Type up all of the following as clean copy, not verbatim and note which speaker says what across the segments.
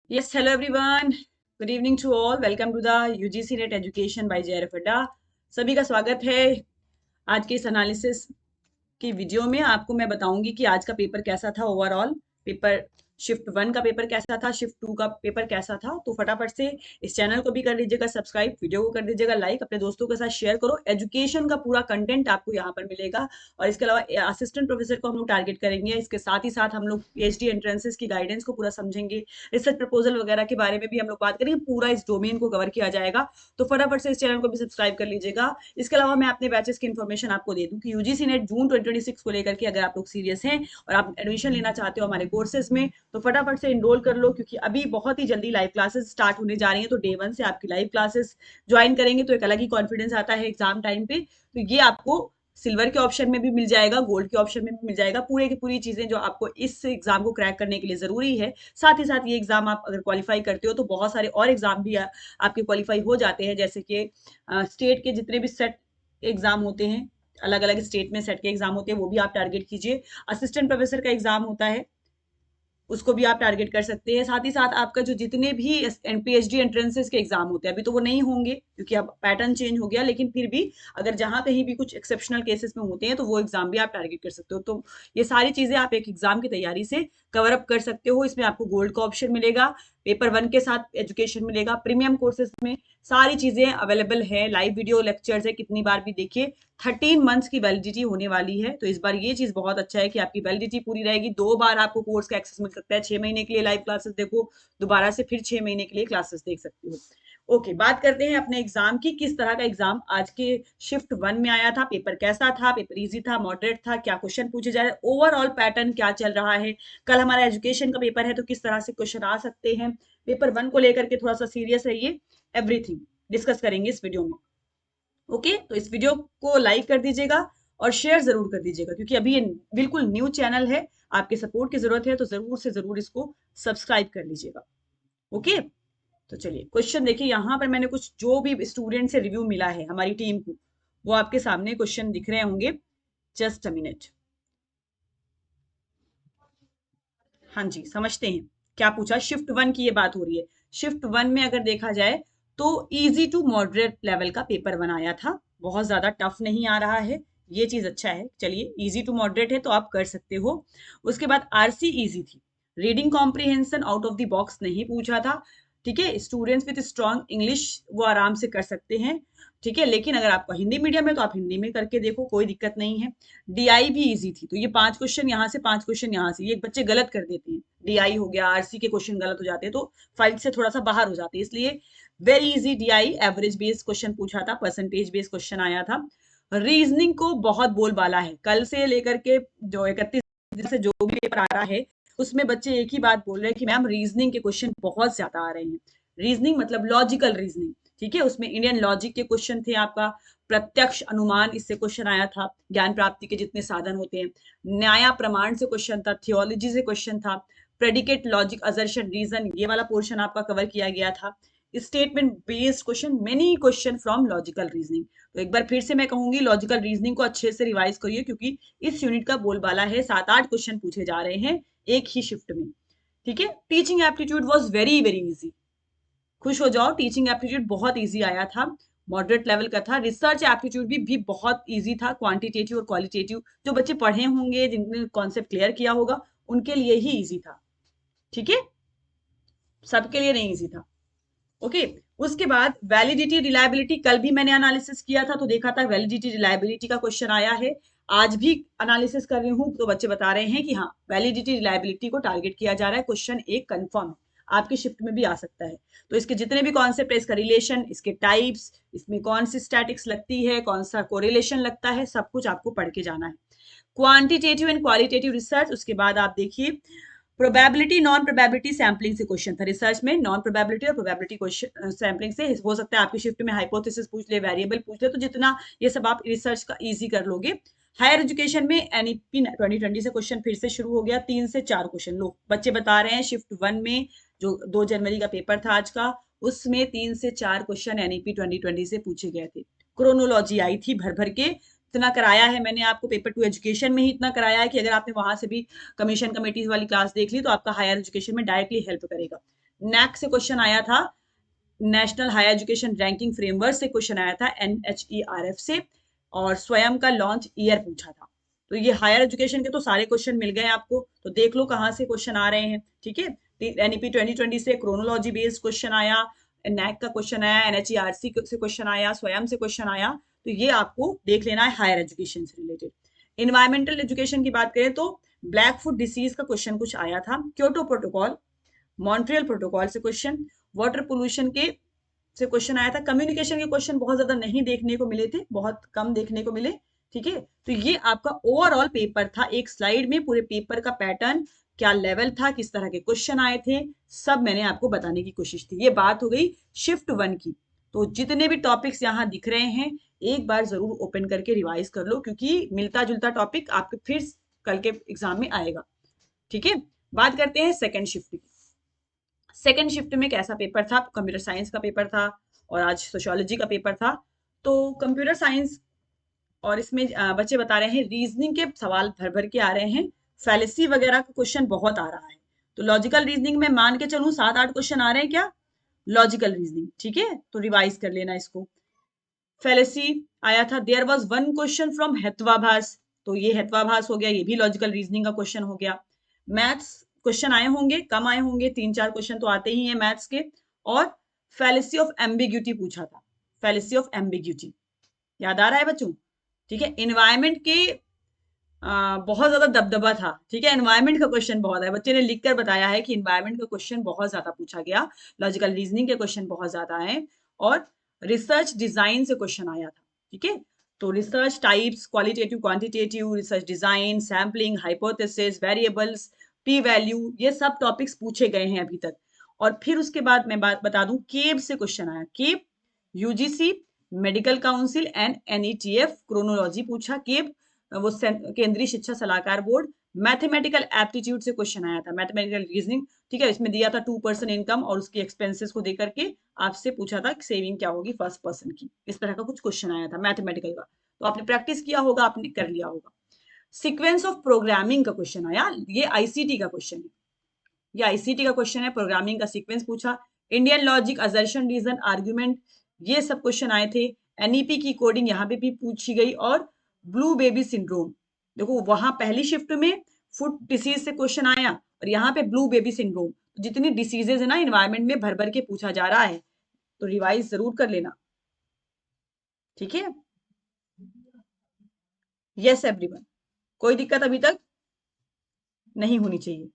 Speaker 1: Yes, hello everyone. Good evening to all. Welcome to the UGC Net Education by JRF अड्डा। सभी का स्वागत है आज के इस एनालिसिस की वीडियो में। आपको मैं बताऊंगी कि आज का पेपर कैसा था ओवरऑल। पेपर शिफ्ट 1 का पेपर कैसा था, शिफ्ट 2 का पेपर कैसा था। तो फटाफट से इस चैनल को भी कर लीजिएगा सब्सक्राइब, वीडियो को कर दीजिएगा लाइक, अपने दोस्तों के साथ शेयर करो। एजुकेशन का पूरा कंटेंट आपको यहाँ पर मिलेगा। और इसके अलावा असिस्टेंट प्रोफेसर को हम लोग टारगेट करेंगे। इसके साथ ही साथ हम लोग PhD एंट्रेंसेस की गाइडेंस को पूरा समझेंगे, रिसर्च प्रपोजल वगैरह के बारे में भी हम लोग बात करेंगे। पूरा इस डोमेन को कवर किया जाएगा। तो फटाफट से इस चैनल को भी सब्सक्राइब कर लीजिएगा। इसके अलावा मैं अपने बैचेस की इन्फॉर्मेशन आपको दे दूं कि यूजीसी नेट जून 2026 को लेकर के अगर आप लोग सीरियस हैं और आप एडमिशन लेना चाहते हो हमारे कोर्सेज में, तो फटाफट से इनरोल कर लो, क्योंकि अभी बहुत ही जल्दी लाइव क्लासेस स्टार्ट होने जा रही हैं। तो डे 1 से आपकी लाइव क्लासेस ज्वाइन करेंगे तो एक अलग ही कॉन्फिडेंस आता है एग्जाम टाइम पे। तो ये आपको सिल्वर के ऑप्शन में भी मिल जाएगा, गोल्ड के ऑप्शन में भी मिल जाएगा। पूरे की पूरी चीजें जो आपको इस एग्जाम को क्रैक करने के लिए जरूरी है। साथ ही साथ ये एग्जाम आप अगर क्वालिफाई करते हो तो बहुत सारे और एग्जाम भी आपके क्वालिफाई हो जाते हैं, जैसे कि स्टेट के जितने भी सेट एग्जाम होते हैं, अलग अलग स्टेट में सेट के एग्जाम होते हैं, वो भी आप टारगेट कीजिए। असिस्टेंट प्रोफेसर का एग्जाम होता है, उसको भी आप टारगेट कर सकते हैं। साथ ही साथ आपका जो जितने भी PhD एंट्रेंसेस के एग्जाम होते हैं, अभी तो वो नहीं होंगे क्योंकि अब पैटर्न चेंज हो गया, लेकिन फिर भी अगर जहां कहीं भी कुछ एक्सेप्शनल केसेस में होते हैं तो वो एग्जाम भी आप टारगेट कर सकते हो। तो ये सारी चीजें आप एक एग्जाम की तैयारी से कवर अप कर सकते हो। इसमें आपको गोल्ड का ऑप्शन मिलेगा, पेपर 1 के साथ एजुकेशन मिलेगा, प्रीमियम कोर्सेज में सारी चीजें अवेलेबल है, लाइव वीडियो लेक्चर्स है, कितनी बार भी देखिए। 13 मंथ्स की वैलिडिटी होने वाली है। तो इस बार ये चीज बहुत अच्छा है कि आपकी वैलिडिटी पूरी रहेगी। 2 बार आपको कोर्स का एक्सेस मिल सकता है। 6 महीने के लिए लाइव क्लासेस देखो, दोबारा से फिर 6 महीने के लिए क्लासेस देख सकते हो। ओके, बात करते हैं अपने एग्जाम की। किस तरह का एग्जाम आज के शिफ्ट 1 में आया था, पेपर कैसा था, पेपर इजी था, मॉडरेट था, क्या क्वेश्चन पूछे जा रहे हैं, ओवरऑल पैटर्न क्या चल रहा है। कल हमारा एजुकेशन का पेपर है तो किस तरह से क्वेश्चन आ सकते हैं। पेपर 1 को लेकर के थोड़ा सा सीरियस रहिए। एवरीथिंग डिस्कस करेंगे इस वीडियो में। ओके, तो इस वीडियो को लाइक कर दीजिएगा और शेयर जरूर कर दीजिएगा, क्योंकि अभी ये बिल्कुल न्यू चैनल है। आपके सपोर्ट की जरूरत है, तो जरूर से जरूर इसको सब्सक्राइब कर लीजिएगा। ओके, तो चलिए क्वेश्चन देखिए। यहाँ पर मैंने कुछ जो भी स्टूडेंट से रिव्यू मिला है हमारी टीम को, वो आपके सामने क्वेश्चन दिख रहे होंगे। Just a minute. हाँ जी, समझते हैं क्या पूछा। शिफ्ट 1 की ये बात हो रही है। शिफ्ट 1 में अगर देखा जाए तो इजी टू मॉडरेट लेवल का पेपर बनाया था, बहुत ज्यादा टफ नहीं आ रहा है। ये चीज अच्छा है। चलिए, इजी टू मॉडरेट है तो आप कर सकते हो। उसके बाद आरसी इजी थी। Reading comprehension out of the box नहीं पूछा था। ठीक है, स्टूडेंट्स विद स्ट्रॉन्ग इंग्लिश वो आराम से कर सकते हैं। ठीक है, लेकिन अगर आपका हिंदी मीडियम है तो आप हिंदी में करके देखो, कोई दिक्कत नहीं है। डीआई भी इजी थी। तो ये 5 क्वेश्चन यहाँ से, 5 क्वेश्चन यहाँ से, ये बच्चे गलत कर देते हैं। डीआई हो गया, आरसी के क्वेश्चन गलत हो जाते हैं, तो फाइल से थोड़ा सा बाहर हो जाते हैं। इसलिए very easy DI, average based question पूछा था, परसेंटेज बेस्ड क्वेश्चन आया था। रीजनिंग को बहुत बोलबाला है। कल से लेकर के जो 31 से जो भी पेपर आ रहा है, उसमें बच्चे एक ही बात बोल रहे हैं कि मैम रीजनिंग के क्वेश्चन बहुत ज्यादा आ रहे हैं। रीजनिंग मतलब लॉजिकल रीजनिंग। ठीक है, उसमें इंडियन लॉजिक के क्वेश्चन थे, आपका प्रत्यक्ष अनुमान इससे क्वेश्चन आया था, ज्ञान प्राप्ति के जितने साधन होते हैं। न्याय प्रमाण से क्वेश्चन था, थियोलॉजी से क्वेश्चन था, प्रेडिकेट लॉजिक असर्शन रीजन, ये वाला पोर्शन आपका कवर किया गया था। Statement based question, many question from logical reasoning. तो एक बार फिर से मैं कहूंगी लॉजिकल रीजनिंग को अच्छे से रिवाइज करिए, क्योंकि इस यूनिट का बोलबाला है। 7-8 क्वेश्चन पूछे जा रहे हैं एक ही शिफ्ट में। ठीक है, teaching aptitude was very very easy. खुश हो जाओ, टीचिंग एप्टीट्यूड बहुत इजी आया था, मॉडरेट लेवल का था। रिसर्च एप्टीट्यूड भी बहुत इजी था, क्वांटिटेटिव और क्वालिटेटिव। जो बच्चे पढ़े होंगे, जिनने कॉन्सेप्ट क्लियर किया होगा, उनके लिए ही इजी था। ठीक है, सबके लिए नहीं इजी था। ओके, उसके बाद वैलिडिटी रिलायबिलिटी, कल भी मैंने एनालिसिस किया था तो देखा था वैलिडिटी रिलायबिलिटी का क्वेश्चन आया है। आज भी एनालिसिस कर रही हूँ तो बच्चे बता रहे हैं कि हाँ, वैलिडिटी रिलायबिलिटी को टारगेट किया जा रहा है। क्वेश्चन एक कंफर्म आपकी शिफ्ट में भी आ सकता है। तो इसके जितने भी कॉन्सेप्ट है, इसका रिलेशन, इसके टाइप्स, इसमें कौन सी स्टैटिक्स लगती है, कौन सा कोरिलेशन लगता है, सब कुछ आपको पढ़ के जाना है। क्वांटिटेटिव एंड क्वालिटेटिव रिसर्च, उसके बाद आप देखिए प्रोबेबिलिटी नॉन प्रोबेबिलिटी सैम्पलिंग से क्वेश्चन था। रिसर्च में नॉन प्रोबेबिलिटी और प्रोबेबिलिटी क्वेश्चन सैम्पलिंग से हो सकता है आपकी शिफ्ट में हाइपोथेसिस पूछ ले, वेरिएबल पूछ ले, तो जितना ये सब आप रिसर्च का इजी कर लोगे। हायर एजुकेशन में एनईपी 2020 से क्वेश्चन फिर से शुरू हो गया। 3 से 4 क्वेश्चन लोग बच्चे बता रहे हैं। शिफ्ट 1 में जो 2 जनवरी का पेपर था आज का, उसमें 3 से 4 क्वेश्चन एनईपी 2020 से पूछे गए थे। क्रोनोलॉजी आई थी भर भर के। इतना कराया है मैंने आपको, पेपर 2 एजुकेशन में ही इतना कराया है कि अगर आपने वहां से भी कमीशन कमेटीज वाली क्लास देख ली तो आपका हायर एजुकेशन में डायरेक्टली हेल्प करेगा। नैक से क्वेश्चन आया था, national higher education ranking framework से क्वेश्चन आया था, NHERF से, और स्वयं का लॉन्च ईयर पूछा था। तो ये हायर एजुकेशन के तो सारे क्वेश्चन मिल गए आपको, तो देख लो कहाँ से क्वेश्चन आ रहे हैं। ठीक है, NEP 2020 से क्रोनोलॉजी बेस्ड क्वेश्चन आया, नैक का क्वेश्चन आया, NHERC से क्वेश्चन आया, स्वयं से क्वेश्चन आया, तो ये आपको देख लेना है हायर एजुकेशन से रिलेटेड। इन्वायरमेंटल एजुकेशन की बात करें तो ब्लैक फुट डिसीज का क्वेश्चन कुछ आया था, क्योटो प्रोटोकॉल, मॉन्ट्रियल प्रोटोकॉल से क्वेश्चन, वाटर पोल्यूशन के से क्वेश्चन आया था। कम्युनिकेशन के क्वेश्चन बहुत ज्यादा नहीं देखने को मिले थे, बहुत कम देखने को मिले। ठीक है, तो ये आपका ओवरऑल पेपर था, एक स्लाइड में पूरे पेपर का पैटर्न, क्या लेवल था, किस तरह के क्वेश्चन आए थे, सब मैंने आपको बताने की कोशिश थी। ये बात हो गई शिफ्ट 1 की। तो जितने भी टॉपिक्स यहाँ दिख रहे हैं एक बार जरूर ओपन करके रिवाइज कर लो, क्योंकि मिलता जुलता टॉपिक आपके फिर कल के एग्जाम में आएगा। ठीक है, बात करते हैं सेकेंड शिफ्ट की। सेकेंड शिफ्ट में कैसा पेपर था? कंप्यूटर साइंस का पेपर था और आज सोशियोलॉजी का पेपर था। तो कंप्यूटर साइंस, और इसमें बच्चे बता रहे हैं रीजनिंग के सवाल भर भर के आ रहे हैं, फैलेसी वगैरह का क्वेश्चन बहुत आ रहा है। तो लॉजिकल रीजनिंग में मान के चलूं 7-8 क्वेश्चन आ रहे हैं क्या, लॉजिकल रीजनिंग। ठीक है, तो रिवाइज कर लेना इसको। फैलेसी आया था, there was one question from हेत्वाभास, तो ये हेत्वाभास हो गया, ये भी लॉजिकल रीजनिंग का क्वेश्चन हो गया। मैथ्स क्वेश्चन आए होंगे, कम आए होंगे, 3-4 क्वेश्चन तो आते ही हैं मैथ्स के। और फैलेसी ऑफ एम्बिग्यूटी पूछा था, फैलेसी ऑफ एम्बिग्यूटी याद आ रहा है बच्चों? ठीक है, इन्वायरमेंट के बहुत ज्यादा दबदबा था। ठीक है, एनवायरमेंट का क्वेश्चन बहुत है, बच्चे ने लिखकर बताया है कि इन्वायरमेंट का क्वेश्चन बहुत ज्यादा पूछा गया, लॉजिकल रीजनिंग के क्वेश्चन बहुत ज्यादा है, और रिसर्च डिजाइन से क्वेश्चन आया था। ठीक है, तो research types, qualitative quantitative, research design, sampling, hypothesis, variables, P value, ये सब टॉपिक्स पूछे गए हैं अभी तक। और फिर उसके बाद मैं बात बता दूं, केब से क्वेश्चन आया, cab, UGC, medical council and NETF chronology पूछा, केब वो केंद्रीय शिक्षा सलाहकार बोर्ड। मैथमेटिकल एप्टीट्यूड से क्वेश्चन आया था, मैथमेटिकल रीजनिंग। ठीक है, इसमें दिया था 2% इनकम और उसकी एक्सपेंसेस को देकर के आपसे पूछा था सेविंग क्या होगी फर्स्ट पर्सन की, इस तरह का कुछ क्वेश्चन आया था मैथमेटिकल का। तो आपने प्रैक्टिस किया होगा, आपने कर लिया होगा। सीक्वेंस ऑफ प्रोग्रामिंग का क्वेश्चन आया, ये आईसीटी का क्वेश्चन है, ये आईसीटी का क्वेश्चन है, प्रोग्रामिंग का सीक्वेंस पूछा। Indian logic, assertion, reason, argument, ये सब क्वेश्चन आए थे। एनईपी की कोडिंग यहाँ पे भी पूछी गई। और ब्लू बेबी सिंड्रोम, देखो वहां पहली शिफ्ट में फूड डिसीज से क्वेश्चन आया और यहाँ पे ब्लू बेबी सिंड्रोम। जितनी डिसीजेज है ना इन्वायरमेंट में भर भर के पूछा जा रहा है, तो रिवाइज जरूर कर लेना। ठीक है, यस एवरीवन, कोई दिक्कत अभी तक नहीं होनी चाहिए।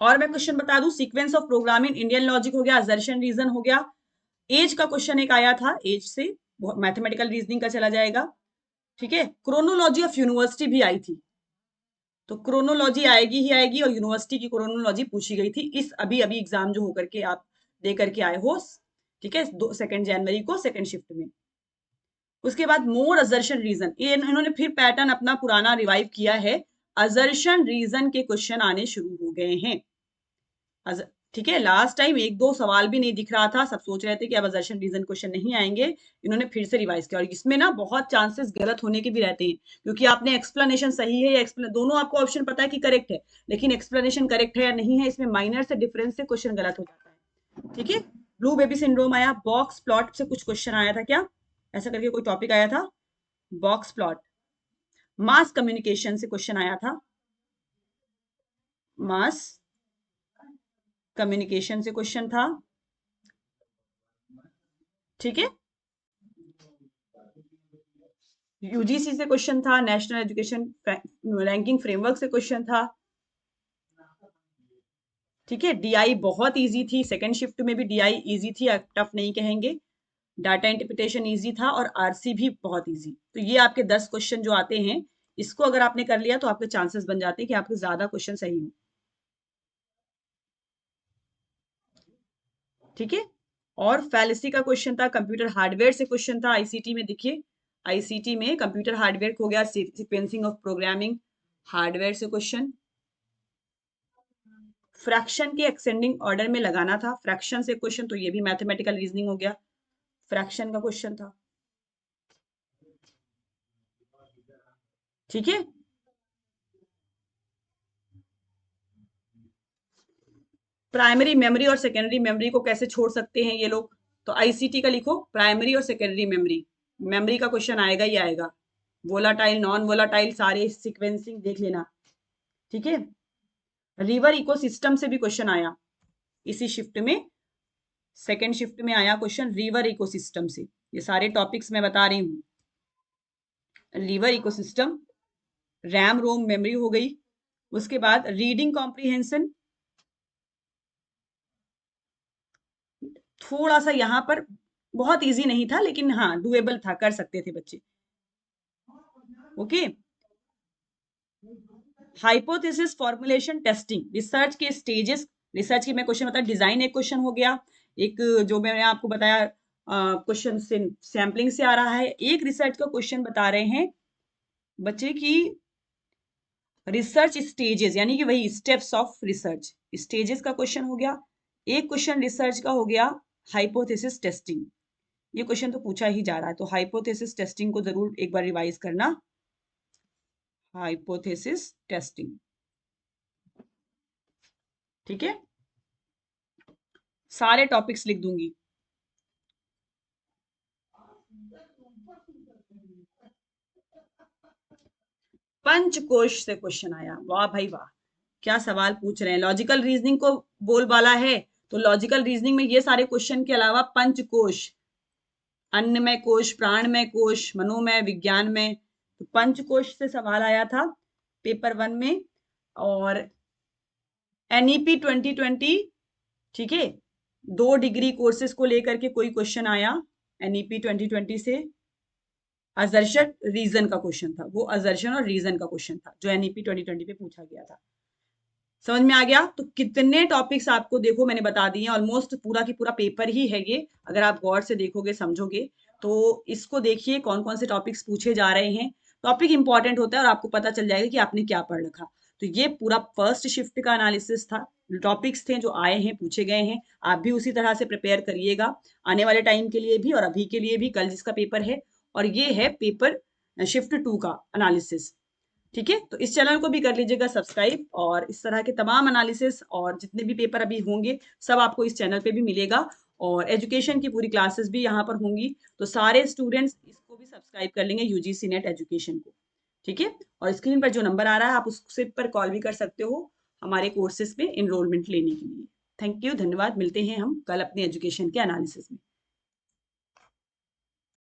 Speaker 1: और मैं क्वेश्चन बता दूं, sequence of programming, Indian logic हो गया, असर्शन रीजन हो गया। एज का क्वेश्चन एक आया था, एज से मैथमेटिकल रीजनिंग का चला जाएगा। ठीक है, क्रोनोलॉजी ऑफ यूनिवर्सिटी भी आई थी, तो क्रोनोलॉजी आएगी ही आएगी, और यूनिवर्सिटी की क्रोनोलॉजी पूछी गई थी इस अभी अभी एग्जाम जो होकर के आप दे करके आए हो। ठीक है, 2 जनवरी को सेकंड शिफ्ट में। उसके बाद मोर अजर्शन रीजन, ये इन्होंने फिर पैटर्न अपना पुराना रिवाइव किया है, अजर्शन रीजन के क्वेश्चन आने शुरू हो गए हैं। ठीक है, लास्ट टाइम 1-2 सवाल भी नहीं दिख रहा था, सब सोच रहे थे कि अब असर्शन रीजन क्वेश्चन नहीं आएंगे, इन्होंने फिर से रिवाइज किया। और इसमें ना बहुत चांसेस गलत होने के भी रहते हैं, क्योंकि आपने एक्सप्लेनेशन सही है या दोनों आपको ऑप्शन पता है कि करेक्ट है, लेकिन एक्सप्लेनेशन करेक्ट है या नहीं है, इसमें माइनर से डिफरेंस से क्वेश्चन गलत हो जाता है। ठीक है, ब्लू बेबी सिंड्रोम आया, बॉक्स प्लॉट से कुछ क्वेश्चन आया था क्या, ऐसा करके कोई टॉपिक आया था, बॉक्स प्लॉट। मास कम्युनिकेशन से क्वेश्चन आया था, मास कम्युनिकेशन से क्वेश्चन था। ठीक है, यूजीसी से क्वेश्चन था, नेशनल एजुकेशन रैंकिंग फ्रेमवर्क से क्वेश्चन था। ठीक है, डीआई बहुत इजी थी, सेकंड शिफ्ट में भी डीआई इजी थी, टफ नहीं कहेंगे। डाटा इंटरप्रिटेशन इजी था, और आरसी भी बहुत इजी। तो ये आपके 10 क्वेश्चन जो आते हैं, इसको अगर आपने कर लिया तो आपके चांसेस बन जाते हैं कि आपके ज्यादा क्वेश्चन सही हो। ठीक है, और फैलेसी का क्वेश्चन था, कंप्यूटर हार्डवेयर से क्वेश्चन था आईसीटी में। देखिए आईसीटी में कंप्यूटर हार्डवेयर हो गया, सीक्वेंसिंग ऑफ प्रोग्रामिंग हार्डवेयर से क्वेश्चन। फ्रैक्शन के एक्सेंडिंग ऑर्डर में लगाना था, फ्रैक्शन से क्वेश्चन, तो ये भी मैथमेटिकल रीजनिंग हो गया, फ्रैक्शन का क्वेश्चन था। ठीक है, प्राइमरी मेमोरी और सेकेंडरी मेमोरी को कैसे छोड़ सकते हैं ये लोग? तो आईसीटी का लिखो, प्राइमरी और सेकेंडरी मेमोरी, मेमोरी का क्वेश्चन आएगा ही आएगा। वोलाटाइल, नॉन वोलाटाइल, सारे सीक्वेंसिंग देख लेना, ठीक है। रिवर इकोसिस्टम से भी क्वेश्चन आया इसी शिफ्ट में, सेकेंड शिफ्ट में आया क्वेश्चन रिवर इकोसिस्टम से। ये सारे टॉपिक्स मैं बता रही हूँ। River ecosystem, RAM ROM memory हो गई। उसके बाद रीडिंग कॉम्प्रिहेंशन, थोड़ा सा यहाँ पर बहुत इजी नहीं था, लेकिन हाँ डुएबल था, कर सकते थे बच्चे। Okay. Hypothesis formulation testing, research के स्टेजेस, रिसर्च की मैं क्वेश्चन बता, डिजाइन एक क्वेश्चन हो गया, एक जो मैंने आपको बताया क्वेश्चन से सैम्पलिंग से आ रहा है, एक रिसर्च का क्वेश्चन बता रहे हैं बच्चे की रिसर्च स्टेजेस, यानी कि वही स्टेप्स ऑफ रिसर्च, स्टेजेस का क्वेश्चन हो गया। एक क्वेश्चन रिसर्च का हो गया हाइपोथेसिस टेस्टिंग, ये क्वेश्चन तो पूछा ही जा रहा है, तो हाइपोथेसिस टेस्टिंग को जरूर एक बार रिवाइज करना। हाइपोथेसिस टेस्टिंग, ठीक है, सारे टॉपिक्स लिख दूंगी। पंचकोश से क्वेश्चन आया, वाह भाई वाह, क्या सवाल पूछ रहे हैं। लॉजिकल रीजनिंग को बोलबाला है, तो लॉजिकल रीजनिंग में ये सारे क्वेश्चन के अलावा पंचकोश, अन्नमय कोश, प्राणमय कोश, मनोमय, विज्ञान में, तो पंचकोश से सवाल आया था पेपर 1 में। और एनईपी 2020, ठीक है, 2 डिग्री कोर्सेज को लेकर के कोई क्वेश्चन आया एनईपी 2020 से। असर्शन रीजन का क्वेश्चन था वो, असर्शन और रीजन का क्वेश्चन था जो एनईपी 2020 पे पूछा गया था। समझ में आ गया? तो कितने टॉपिक्स आपको देखो मैंने बता दिए, ऑलमोस्ट पूरा की पूरा पेपर ही है ये, अगर आप गौर से देखोगे समझोगे तो। इसको देखिए कौन कौन से टॉपिक्स पूछे जा रहे हैं, टॉपिक इंपॉर्टेंट होता है और आपको पता चल जाएगा कि आपने क्या पढ़ रखा। तो ये पूरा फर्स्ट शिफ्ट का एनालिसिस था, टॉपिक्स थे जो आए हैं, पूछे गए हैं। आप भी उसी तरह से प्रिपेयर करिएगा आने वाले टाइम के लिए भी और अभी के लिए भी, कल जिसका पेपर है। और ये है पेपर शिफ्ट 2 का एनालिसिस, ठीक है। तो इस चैनल को भी कर लीजिएगा सब्सक्राइब, और इस तरह के तमाम एनालिसिस और जितने भी पेपर अभी होंगे सब आपको इस चैनल पे भी मिलेगा। और एजुकेशन की पूरी क्लासेस भी यहाँ पर होंगी, तो सारे स्टूडेंट्स इसको भी सब्सक्राइब कर लेंगे, यूजीसी नेट एजुकेशन को, ठीक है। और स्क्रीन पर जो नंबर आ रहा है आप उससे पर कॉल भी कर सकते हो हमारे कोर्सेज में इनरोलमेंट लेने के लिए। थैंक यू, धन्यवाद, मिलते हैं हम कल अपने एजुकेशन के एनालिसिस में।